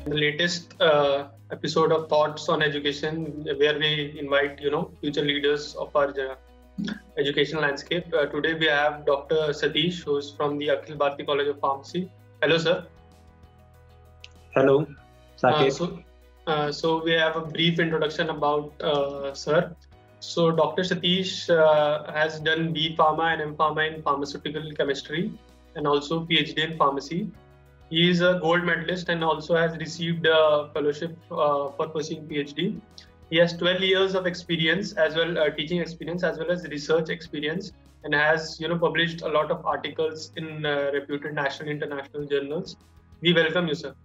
the latest episode of Thoughts on Education, where we invite future leaders of our education landscape. Today we have Dr. Satish, who is from the Akhil Bharati College of Pharmacy. Hello, sir. Hello, Saket. So we have a brief introduction about sir. So Dr. Satish has done B Pharma and M Pharma in pharmaceutical chemistry and also PhD in pharmacy. He is a gold medalist and also has received a fellowship for pursuing PhD. He has 12 years of experience as well, teaching experience as well as research experience, and has published a lot of articles in reputed national and international journals. We welcome you, sir.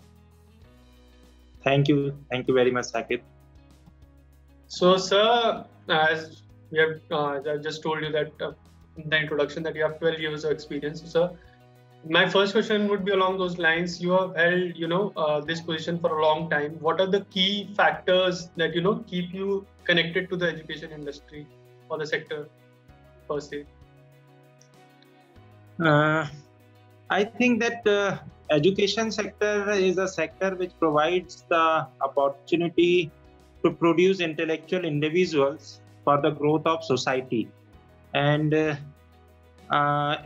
Thank you very much, Saket. So, sir, as we have I just told you that in the introduction that you have 12 years of experience, sir. My first question would be along those lines. You have held, this position for a long time. What are the key factors that keep you connected to the education industry or the sector per se? I think that education sector is a sector which provides the opportunity to produce intellectual individuals for the growth of society. And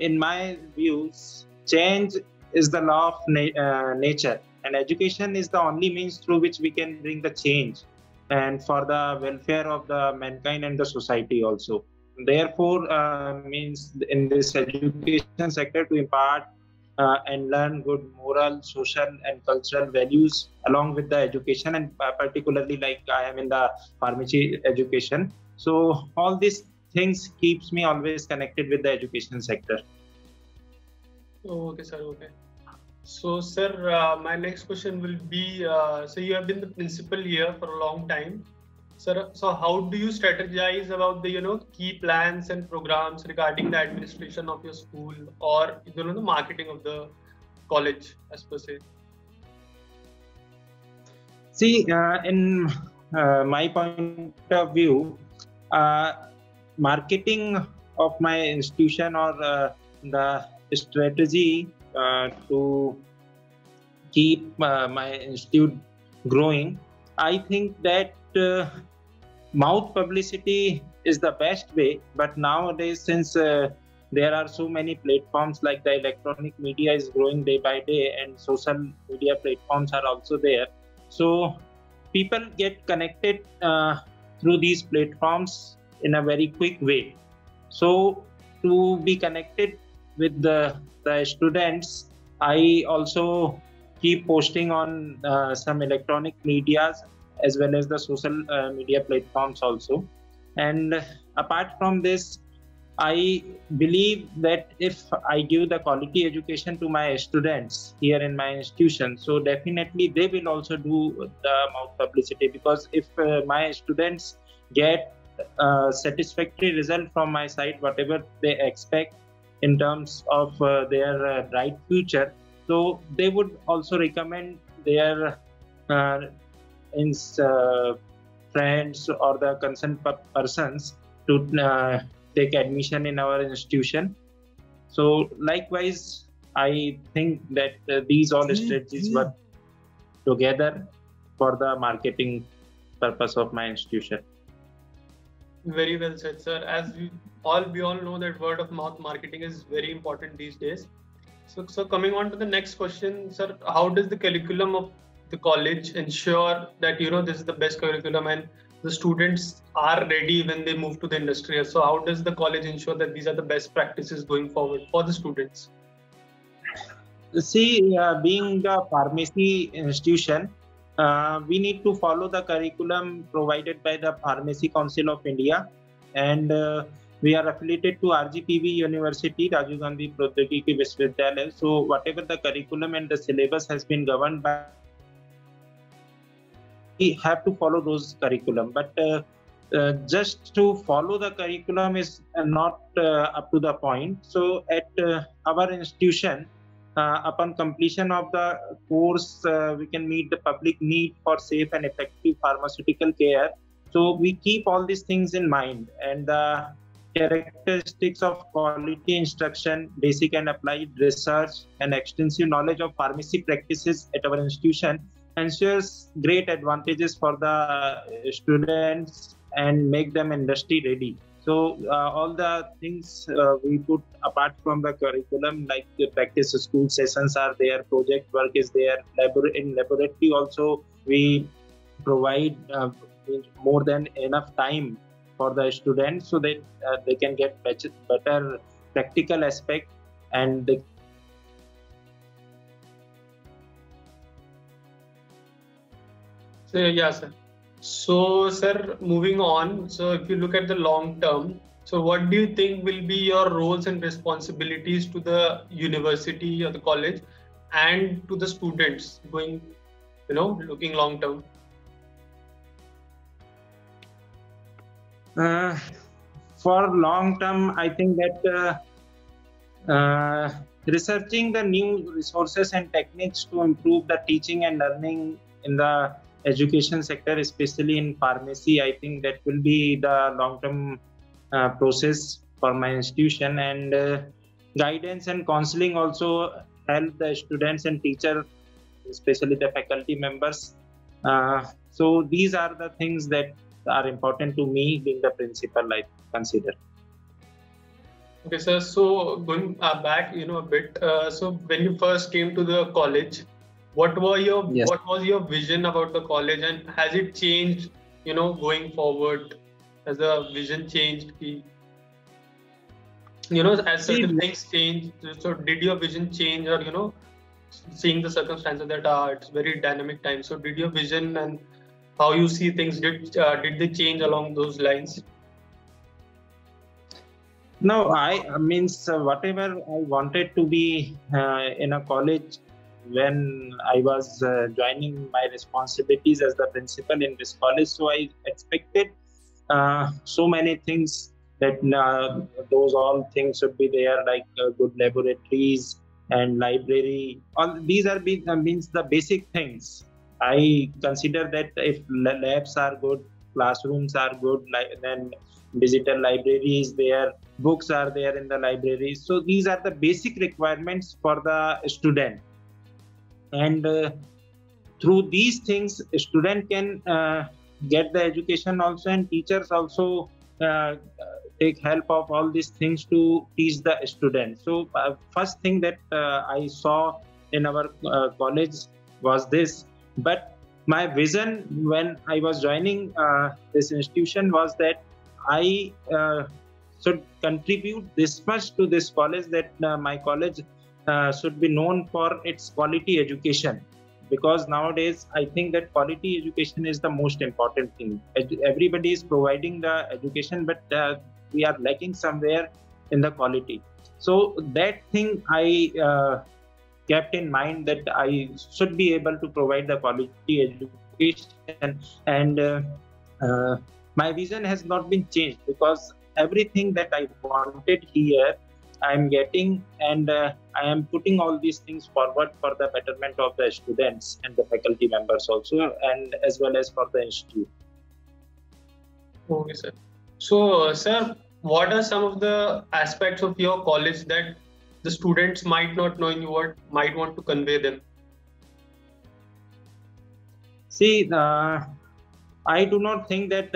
in my views, change is the law of nature, and education is the only means through which we can bring the change and for the welfare of the mankind and the society also. Therefore, means in this education sector to impart and learn good moral, social and cultural values along with the education, and particularly like I am in the pharmacy education. So all these things keeps me always connected with the education sector. Oh, okay, sir. Okay. So, sir, my next question will be, so you have been the principal here for a long time. Sir, so how do you strategize about the, key plans and programs regarding the administration of your school or, the marketing of the college as per se? See, in my point of view, marketing of my institution or the strategy to keep my institute growing, I think that mouth publicity is the best way. But nowadays, since there are so many platforms, like the electronic media is growing day by day and social media platforms are also there, so people get connected through these platforms in a very quick way. So to be connected with the students, I also keep posting on some electronic medias as well as the social media platforms also. And apart from this, I believe that if I give the quality education to my students here in my institution, so definitely they will also do the mouth publicity, because if my students get satisfactory result from my side, whatever they expect in terms of their bright future, so they would also recommend their friends or the concerned persons to take admission in our institution. So likewise, I think that these all strategies work together for the marketing purpose of my institution. Very well said, sir. As we all know that word of mouth marketing is very important these days. So coming on to the next question, sir, how does the curriculum of the college ensure that this is the best curriculum and the students are ready when they move to the industry? So how does the college ensure that these are the best practices going forward for the students? See, being the pharmacy institution, we need to follow the curriculum provided by the Pharmacy Council of India, and we are affiliated to RGPV University, Rajiv Gandhi Pratyogiki Vishwavidyalaya. So whatever the curriculum and the syllabus has been governed by, we have to follow those curriculum. But just to follow the curriculum is not up to the point. So at our institution, upon completion of the course, we can meet the public need for safe and effective pharmaceutical care. So we keep all these things in mind, and the characteristics of quality instruction, basic and applied research, and extensive knowledge of pharmacy practices at our institution ensures great advantages for the students and make them industry ready. So all the things we put apart from the curriculum, like the practice school sessions are there, project work is there, in laboratory also we provide more than enough time for the students so that they can get better practical aspect and they. So yeah, sir. So, sir, moving on. So, if you look at the long term, so what do you think will be your roles and responsibilities to the university or the college and to the students going, looking long term? For long term, I think that researching the new resources and techniques to improve the teaching and learning in the education sector, especially in pharmacy, I think that will be the long-term process for my institution. And guidance and counseling also help the students and teachers, especially the faculty members. So these are the things that are important to me being the principal, I consider. Okay, sir. So going back, a bit. So when you first came to the college, what was your vision about the college, and has it changed? Going forward, has the vision changed? As certain things change. So did your vision change, or seeing the circumstances that it's very dynamic time. So did your vision and how you see things did they change along those lines? No, whatever I wanted to be in a college when I was joining my responsibilities as the principal in this college. So I expected so many things that those all things should be there, like good laboratories and library. All these are means the basic things. I consider that if labs are good, classrooms are good, then digital library is there, books are there in the library. So these are the basic requirements for the student. And through these things, a student can get the education also, and teachers also take help of all these things to teach the students. So first thing that I saw in our college was this. But my vision when I was joining this institution was that I should contribute this much to this college, that my college should be known for its quality education. Because nowadays I think that quality education is the most important thing. Everybody is providing the education, but we are lacking somewhere in the quality. So that thing I kept in mind, that I should be able to provide the quality education. And my vision has not been changed, because everything that I wanted here I am getting, and I am putting all these things forward for the betterment of the students and the faculty members also, and as well as for the institute. Okay, sir. So, sir, what are some of the aspects of your college that the students might not know, you what might want to convey them? See, I do not think that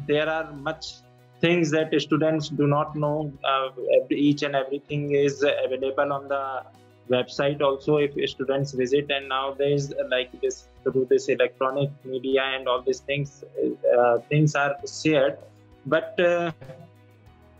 there are much things that students do not know. Each and everything is available on the website also if students visit. And now there is like this, through this electronic media and all these things, things are shared. But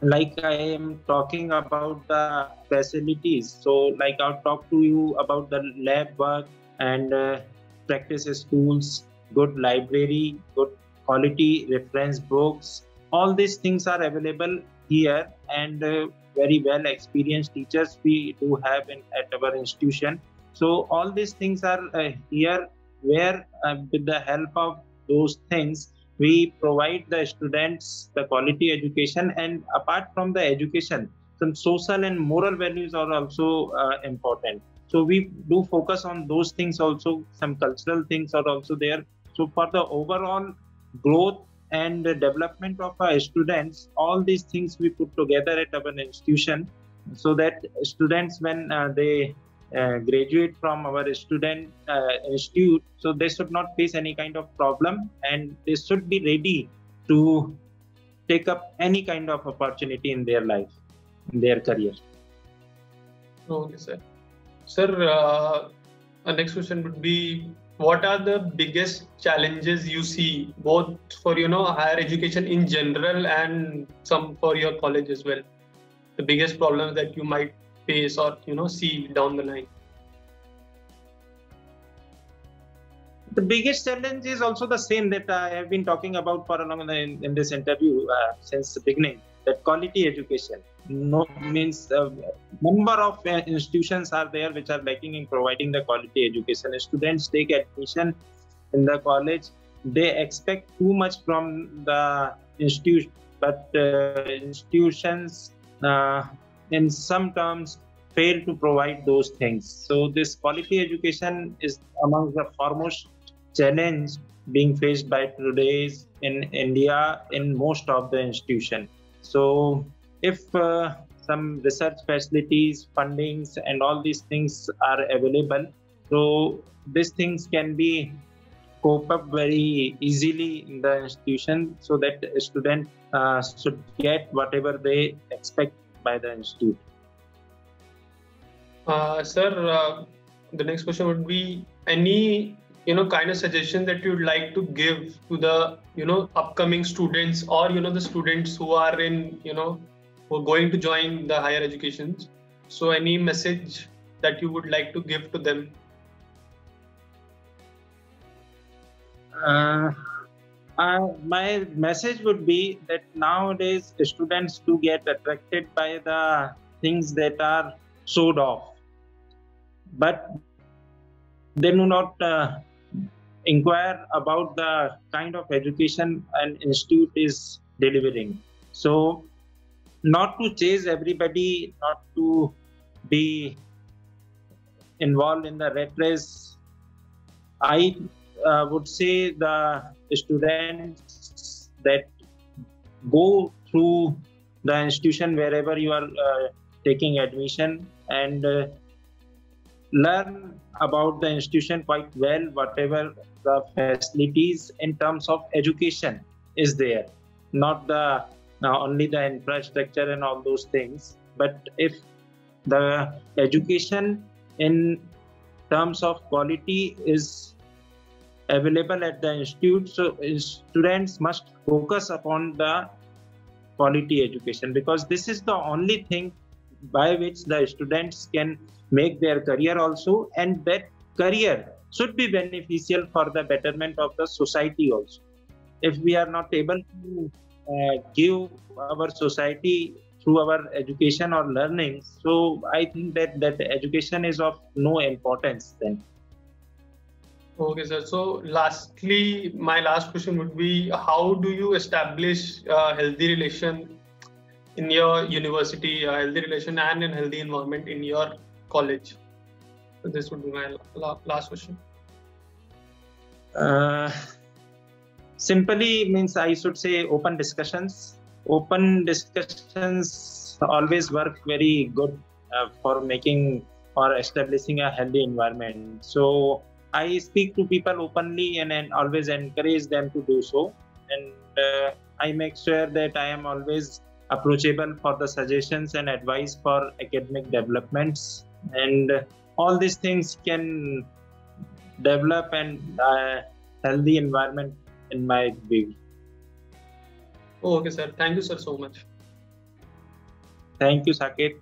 like I am talking about the facilities, so like I'll talk to you about the lab work and practice schools, good library, good quality reference books. All these things are available here, and very well experienced teachers we do have at our institution. So all these things are here, where with the help of those things we provide the students the quality education. And apart from the education, some social and moral values are also important. So we do focus on those things also. Some cultural things are also there. So for the overall growth and the development of our students, all these things we put together at our institution, so that students, when they graduate from our student institute, so they should not face any kind of problem, and they should be ready to take up any kind of opportunity in their life, in their career. Okay, sir. Sir, our next question would be, what are the biggest challenges you see, both for higher education in general and some for your college as well? The biggest problems that you might face or see down the line. The biggest challenge is also the same that I have been talking about for a long time in this interview since the beginning. That quality education. No means number of institutions are there which are lacking in providing the quality education. Students take admission in the college, they expect too much from the institution, but institutions in some terms fail to provide those things. So this quality education is among the foremost challenge being faced by today's in India in most of the institutions. So if some research facilities, fundings, and all these things are available, so these things can be cope up very easily in the institution, so that a student should get whatever they expect by the institute. Sir, the next question would be, any kind of suggestion that you'd like to give to the upcoming students, or the students who are in who are going to join the higher educations? So any message that you would like to give to them? My message would be that nowadays students do get attracted by the things that are showed off, but they do not inquire about the kind of education an institute is delivering. So not to chase everybody, not to be involved in the rat race, I would say the students that go through the institution wherever you are taking admission, and learn about the institution quite well, whatever the facilities in terms of education is there, not the only the infrastructure and all those things, but if the education in terms of quality is available at the institute, so students must focus upon the quality education, because this is the only thing by which the students can make their career also, and that career should be beneficial for the betterment of the society also. If we are not able to give our society through our education or learning, so I think that education is of no importance then. Okay, sir. So lastly, my last question would be, how do you establish a healthy relation in your university, a healthy relation and a healthy environment in your college? So this would be my last question. Simply means I should say open discussions. Open discussions always work very good for making or establishing a healthy environment. So I speak to people openly and always encourage them to do so. And I make sure that I am always approachable for the suggestions and advice for academic developments. And all these things can develop and healthy environment in my view. Okay, sir. Thank you, sir, so much. Thank you, Saket.